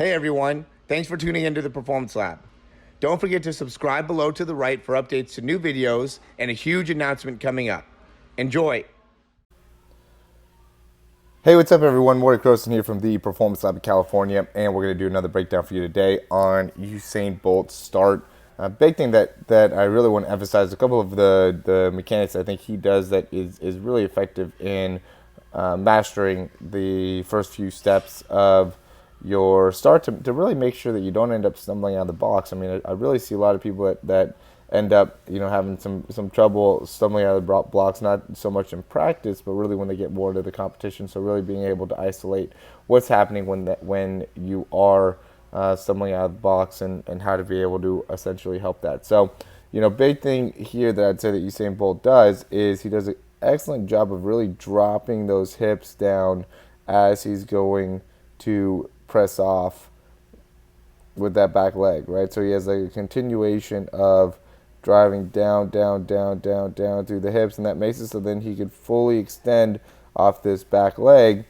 Hey everyone, thanks for tuning into the Performance Lab. Don't forget to subscribe below to the right for updates to new videos and a huge announcement coming up. Enjoy! Hey, what's up, everyone? Morey Croson here from the Performance Lab in California, and we're going to do another breakdown for you today on Usain Bolt's start. A big thing that I really want to emphasize, a couple of the mechanics I think he does that is really effective in mastering the first few steps of your start to really make sure that you don't end up stumbling out of the box. I mean, I really see a lot of people that end up, having some trouble stumbling out of the blocks, not so much in practice, but really when they get more into the competition. So really being able to isolate what's happening when you are stumbling out of the box and how to be able to essentially help that. So, big thing here that I'd say that Usain Bolt does is he does an excellent job of really dropping those hips down as he's going to press off with that back leg, right? So he has like a continuation of driving down through the hips, and that makes it so then he could fully extend off this back leg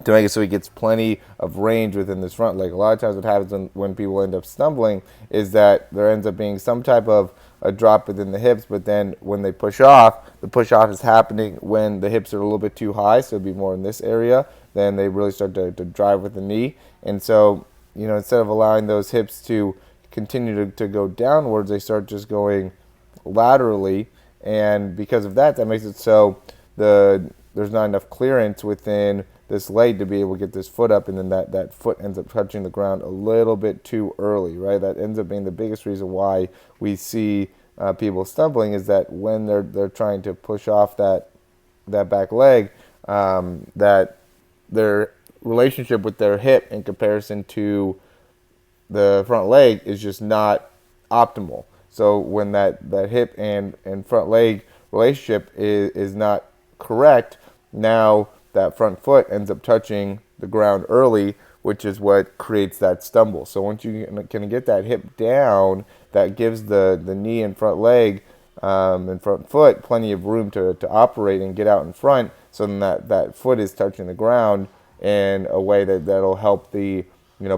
to make it so he gets plenty of range within this front leg. A lot of times what happens when people end up stumbling is that there ends up being some type of a drop within the hips, but then when they push off, the push off is happening when the hips are a little bit too high, so it'd be more in this area. Then they really start to drive with the knee. And so, instead of allowing those hips to continue to go downwards, they start just going laterally. And because of that, that makes it so there's not enough clearance within this leg to be able to get this foot up, and then that foot ends up touching the ground a little bit too early, right? That ends up being the biggest reason why we see people stumbling, is that when they're trying to push off that back leg, that their relationship with their hip in comparison to the front leg is just not optimal. So when that hip and front leg relationship is not correct, now that front foot ends up touching the ground early, which is what creates that stumble. So once you can get that hip down, that gives the knee and front leg and front foot plenty of room to operate and get out in front, so then that foot is touching the ground in a way that'll help the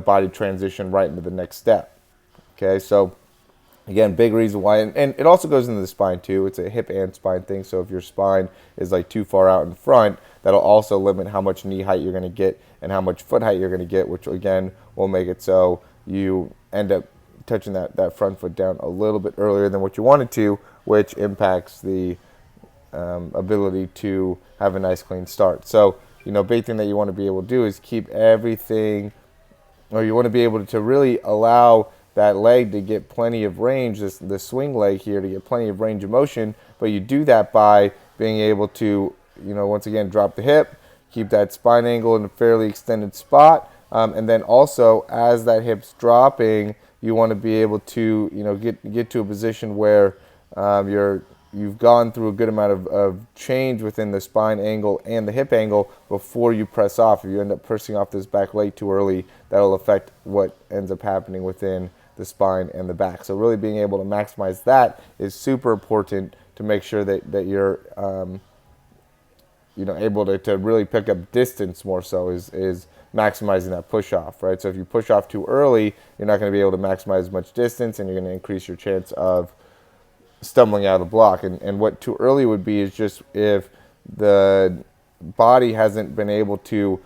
body transition right into the next step. Okay, so again, big reason why, and it also goes into the spine too. It's a hip and spine thing. So if your spine is like too far out in front, that'll also limit how much knee height you're going to get and how much foot height you're going to get, which again will make it so you end up touching that front foot down a little bit earlier than what you wanted to, which impacts the ability to have a nice clean start. So, big thing that you want to be able to do is keep everything, or you want to be able to really allow that leg to get plenty of range, the swing leg here, to get plenty of range of motion. But you do that by being able to, once again, drop the hip, keep that spine angle in a fairly extended spot, and then also as that hip's dropping, you want to be able to, get to a position where you've gone through a good amount of change within the spine angle and the hip angle before you press off. If you end up pressing off this back leg too early, that'll affect what ends up happening within the spine and the back. So really being able to maximize that is super important to make sure that you're able to really pick up distance more so is maximizing that push off, right? So if you push off too early, you're not going to be able to maximize as much distance, and you're going to increase your chance of stumbling out of the block. And what too early would be is just if the body hasn't been able to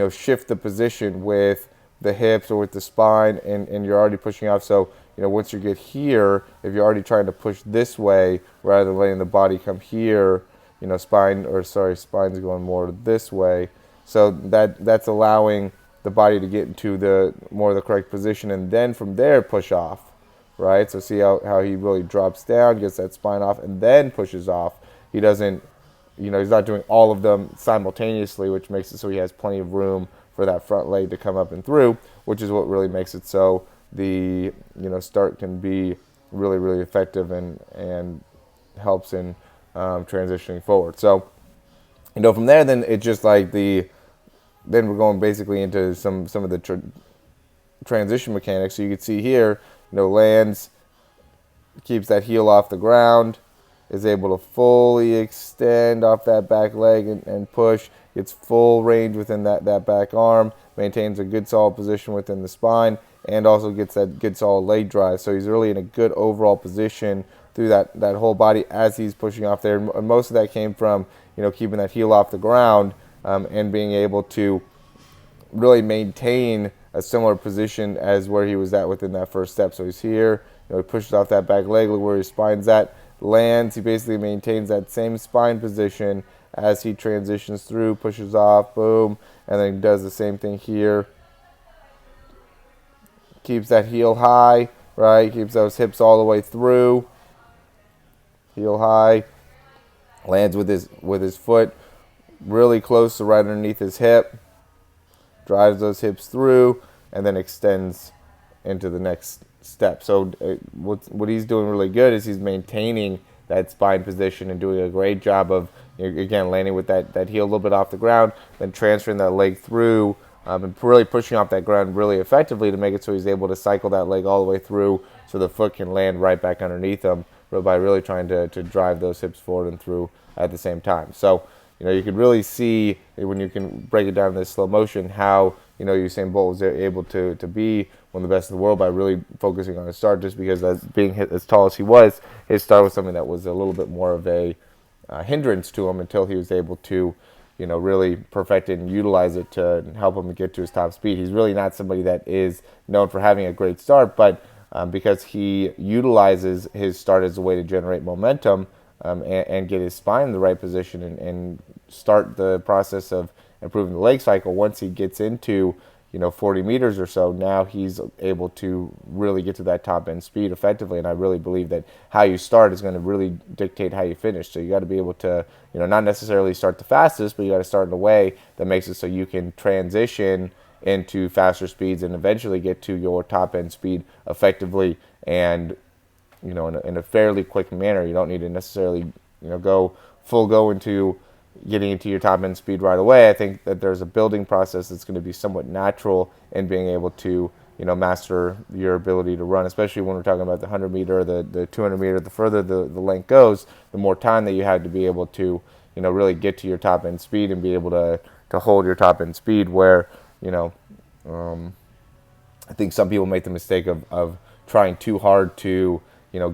shift the position with the hips or with the spine, and you're already pushing off. So once you get here, if you're already trying to push this way rather than letting the body come here, spine's going more this way, so that's allowing the body to get into the correct position, and then from there push off, right? So see how he really drops down, gets that spine off, and then pushes off. He doesn't, he's not doing all of them simultaneously, which makes it so he has plenty of room for that front leg to come up and through, which is what really makes it so the start can be really, really effective and helps in transitioning forward. So from there, then it's just like then we're going basically into some of the transition mechanics. So you can see here, lands, keeps that heel off the ground, is able to fully extend off that back leg and push, gets full range within that back arm, maintains a good solid position within the spine, and also gets that good solid leg drive. So he's really in a good overall position through that whole body as he's pushing off there. And most of that came from, keeping that heel off the ground, and being able to really maintain a similar position as where he was at within that first step. So he's here, he pushes off that back leg, look where his spine's at, lands, he basically maintains that same spine position as he transitions through, pushes off, boom, and then does the same thing here. Keeps that heel high, right? Keeps those hips all the way through. Heel high. Lands with his foot really close to right underneath his hip. Drives those hips through, and then extends into the next step. So what he's doing really good is he's maintaining that spine position and doing a great job of, again, landing with that heel a little bit off the ground, then transferring that leg through, and really pushing off that ground really effectively to make it so he's able to cycle that leg all the way through so the foot can land right back underneath him, by really trying to drive those hips forward and through at the same time. So you can really see when you can break it down in this slow motion how Usain Bolt was able to be one of the best in the world by really focusing on his start, just because as being as tall as he was, his start was something that was a little bit more of a hindrance to him until he was able to really perfect it and utilize it to help him get to his top speed. He's really not somebody that is known for having a great start, but because he utilizes his start as a way to generate momentum, and get his spine in the right position and start the process of improving the leg cycle. Once he gets into 40 meters or so, now he's able to really get to that top end speed effectively. And I really believe that how you start is going to really dictate how you finish. So you got to be able to not necessarily start the fastest, but you got to start in a way that makes it so you can transition into faster speeds and eventually get to your top end speed effectively and in a fairly quick manner. You don't need to necessarily, go into getting into your top end speed right away. I think that there's a building process that's going to be somewhat natural in being able to, master your ability to run, especially when we're talking about the 100 meter, the 200 meter. The further the length goes, the more time that you have to be able to, really get to your top end speed and be able to hold your top end speed where, I think some people make the mistake of trying too hard to,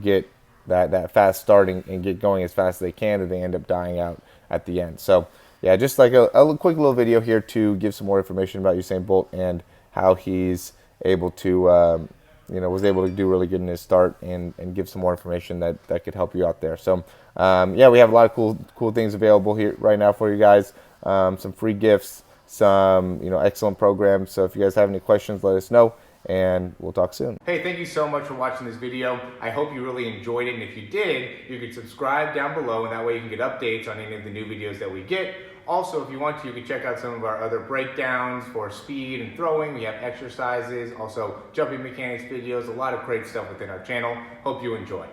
get that fast starting and get going as fast as they can, and they end up dying out at the end. So yeah, just like a quick little video here to give some more information about Usain Bolt and how he's able to, was able to do really good in his start, and give some more information that could help you out there. So yeah, we have a lot of cool things available here right now for you guys. Some free gifts, some excellent programs. So if you guys have any questions, let us know, and we'll talk soon. Hey, thank you so much for watching this video. I hope you really enjoyed it, and if you did, you can subscribe down below, and that way you can get updates on any of the new videos that we get. Also, if you want to, you can check out some of our other breakdowns for speed and throwing. We have exercises, also jumping mechanics videos, a lot of great stuff within our channel. Hope you enjoy.